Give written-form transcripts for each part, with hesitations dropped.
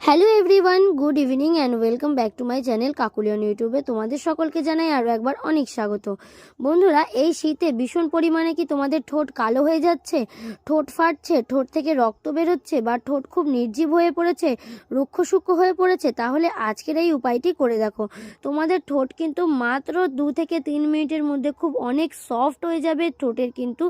Hello everyone, good evening and welcome back to my channel কাকুলিয়ন ইউটিউবে তোমাদের সকলকে জানাই আরও একবার অনেক স্বাগত। বন্ধুরা, এই শীতে ভীষণ পরিমাণে কি তোমাদের ঠোঁট কালো হয়ে যাচ্ছে, ঠোঁট ফাটছে, ঠোঁট থেকে রক্ত বেরোচ্ছে বা ঠোঁট খুব নির্জীব হয়ে পড়েছে, রুক্ষ সূক্ষ্ম হয়ে পড়েছে? তাহলে আজকের এই উপায়টি করে দেখো। তোমাদের ঠোঁট কিন্তু মাত্র 2 থেকে 3 মিনিটের মধ্যে খুব অনেক সফট হয়ে যাবে। ঠোঁটের কিন্তু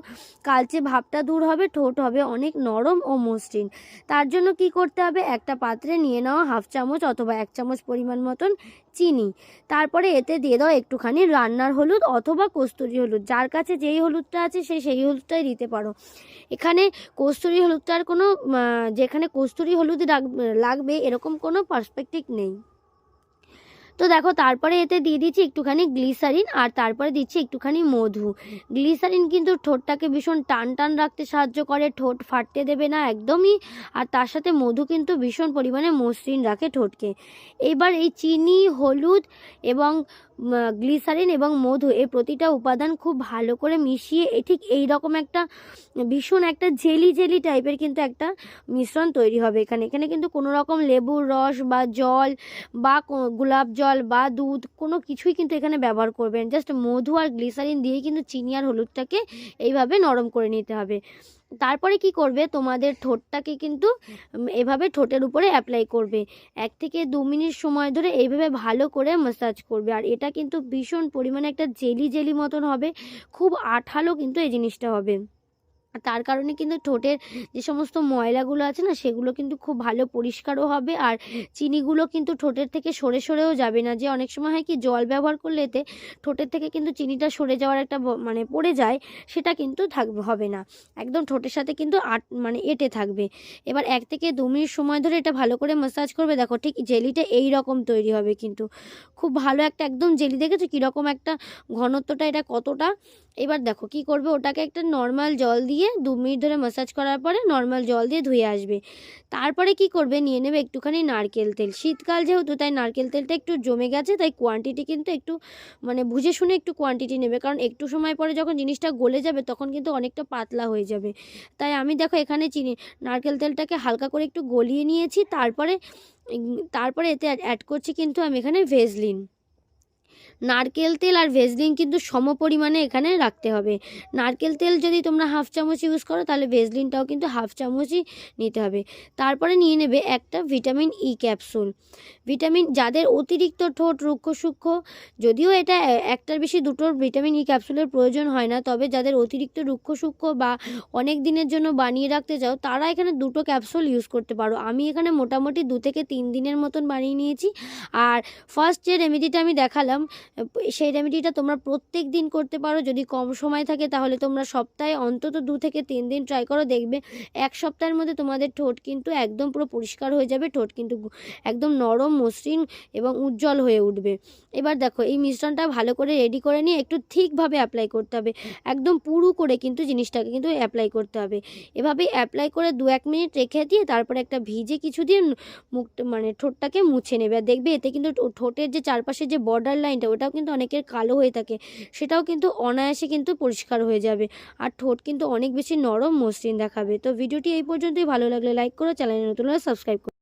কালচে ভাবটা দূর হবে, ঠোঁট হবে অনেক নরম ও মসৃণ। তার জন্য কি করতে হবে? একটা পাত্রে নিয়ে নাও হাফ চামচ অথবা 1 চামচ পরিমাণ মতন চিনি। তারপরে এতে দিয়ে দাও একটুখানি রান্নার হলুদ অথবা কস্তুরি হলুদ। যার কাছে যেই হলুদটা আছে সেই হলুদটাই দিতে পারো। এখানে কস্তুরি হলুদটার কোনো যেখানে কস্তুরি হলুদ লাগবে এরকম কোনো পার্সপেক্টিভ নেই। তো দেখো, তারপরে এতে দিয়ে দিচ্ছি একটুখানি গ্লিসারিন আর তারপরে দিচ্ছি একটুখানি মধু। গ্লিসারিন কিন্তু ঠোঁটটাকে ভীষণ টান টান রাখতে সাহায্য করে, ঠোঁট ফাটতে দেবে না একদমই। আর তার সাথে মধু কিন্তু ভীষণ পরিমাণে মসৃণ রাখে ঠোঁটকে। এবার এই চিনি, হলুদ এবং গ্লিসারিন এবং মধু, এই প্রতিটা উপাদান খুব ভালো করে মিশিয়ে ঠিক এই রকম একটা ভীষণ একটা জেলি জেলি টাইপের কিন্তু একটা মিশ্রণ তৈরি হবে। এখানে কিন্তু কোনো রকম লেবুর রস বা জল বা গোলাপ জল বা দুধ কোনো কিছুই কিন্তু এখানে ব্যবহার করবেন। জাস্ট মধু আর গ্লিসারিন দিয়ে কিন্তু চিনি আর হলুদটাকে এইভাবে নরম করে নিতে হবে। তারপরে কি করবে? তোমাদের ঠোঁটটাকে কিন্তু এভাবে ঠোঁটের উপরে অ্যাপ্লাই করবে। 1 থেকে 2 মিনিট সময় ধরে এইভাবে ভালো করে ম্যাসাজ করবে। আর এটা কিন্তু ভীষণ পরিমাণে একটা জেলি জেলি মতন হবে, খুব আঠালো কিন্তু এই জিনিসটা হবে। তার কারণে কিন্তু ঠোঁটের যে সমস্ত ময়লাগুলো আছে না, সেগুলো কিন্তু খুব ভালো পরিষ্কারও হবে। আর চিনিগুলো কিন্তু ঠোঁটের থেকে সরেও যাবে না। যে অনেক সময় হয় কি, জল ব্যবহার করলে এতে ঠোঁটের থেকে কিন্তু চিনিটা সরে যাওয়ার একটা পড়ে যায়, সেটা কিন্তু হবে না। একদম ঠোঁটের সাথে কিন্তু এঁটে থাকবে। এবার 1 থেকে 2 মিনিট সময় ধরে এটা ভালো করে ম্যাসাজ করবে। দেখো, ঠিক জেলিটা এই রকম তৈরি হবে, কিন্তু খুব ভালো একটা একদম জেলি। দেখেছো কীরকম একটা ঘনত্বটা, এটা কতটা? এবার দেখো কি করবে, ওটাকে একটা নর্মাল জল দিয়ে 2 মিনিট ধরে ম্যাসাজ করার পরে নর্মাল জল দিয়ে ধুয়ে আসবে। তারপরে কি করবে, নিয়ে নেবে একটুখানি নারকেল তেল। শীতকাল যেহেতু, তাই নারকেল তেলটা একটু জমে গেছে, তাই কোয়ান্টিটি কিন্তু একটু বুঝে শুনে একটু কোয়ান্টিটি নেবে। কারণ একটু সময় পরে যখন জিনিসটা গলে যাবে তখন কিন্তু অনেকটা পাতলা হয়ে যাবে। তাই আমি দেখো এখানে নারকেল তেলটাকে হালকা করে একটু গলিয়ে নিয়েছি। তারপরে এতে অ্যাড করছি কিন্তু আমি এখানে ভেসলিন। নারকেল তেল আর ভেসলিন কিন্তু সম পরিমাণে এখানে রাখতে হবে। নারকেল তেল যদি তোমরা হাফ চামচ ইউজ করো, তাহলে ভেসলিনটাও কিন্তু হাফ চামচই নিতে হবে। তারপরে নিয়ে নেবে একটা ভিটামিন ই ক্যাপসুল। যাদের অতিরিক্ত ঠোঁট রুক্ষ সূক্ষ্ম, যদিও এটা একটার বেশি দুটোর ভিটামিন ই ক্যাপসুলের প্রয়োজন হয় না, তবে যাদের অতিরিক্ত রুক্ষ সূক্ষ্ম বা অনেক দিনের জন্য বানিয়ে রাখতে চাও, তারা এখানে 2টো ক্যাপসুল ইউজ করতে পারো। আমি এখানে মোটামুটি 2 থেকে 3 দিনের মতন বানিয়ে নিয়েছি। আর ফার্স্ট যে রেমেডিটা আমি দেখালাম, সেই রেমেডিটা তোমরা প্রত্যেক দিন করতে পারো। যদি কম সময় থাকে তাহলে তোমরা সপ্তাহে অন্তত 2 থেকে 3 দিন ট্রাই করো, দেখবে 1 সপ্তাহের মধ্যে তোমাদের ঠোঁট কিন্তু একদম পুরো পরিষ্কার হয়ে যাবে। ঠোঁট কিন্তু একদম নরম, মসৃণ এবং উজ্জ্বল হয়ে উঠবে। এবার দেখো, এই মিশ্রণটা ভালো করে রেডি করে নিয়ে একটু ঠিকভাবে অ্যাপ্লাই করতে হবে। একদম পুরু করে কিন্তু জিনিসটাকে কিন্তু অ্যাপ্লাই করতে হবে। এভাবে অ্যাপ্লাই করে 2-1 মিনিট রেখে দিয়ে তারপরে একটা ভিজে কিছু দিয়ে ঠোঁটটাকে মুছে নেবে। আর দেখবে এতে কিন্তু ঠোঁটের যে চারপাশে যে বর্ডার লাইনটা, ওটাও কিন্তু অনেকের কালো হয়ে থাকে, সেটাও কিন্তু অনায়াসে কিন্তু পরিষ্কার হয়ে যাবে। আর ঠোঁট কিন্তু অনেক বেশি নরম, মসৃণ দেখাবে। তো ভিডিওটি এই পর্যন্তই। ভালো লাগলে লাইক করো, চ্যানেলে নতুন হলে সাবস্ক্রাইব করো।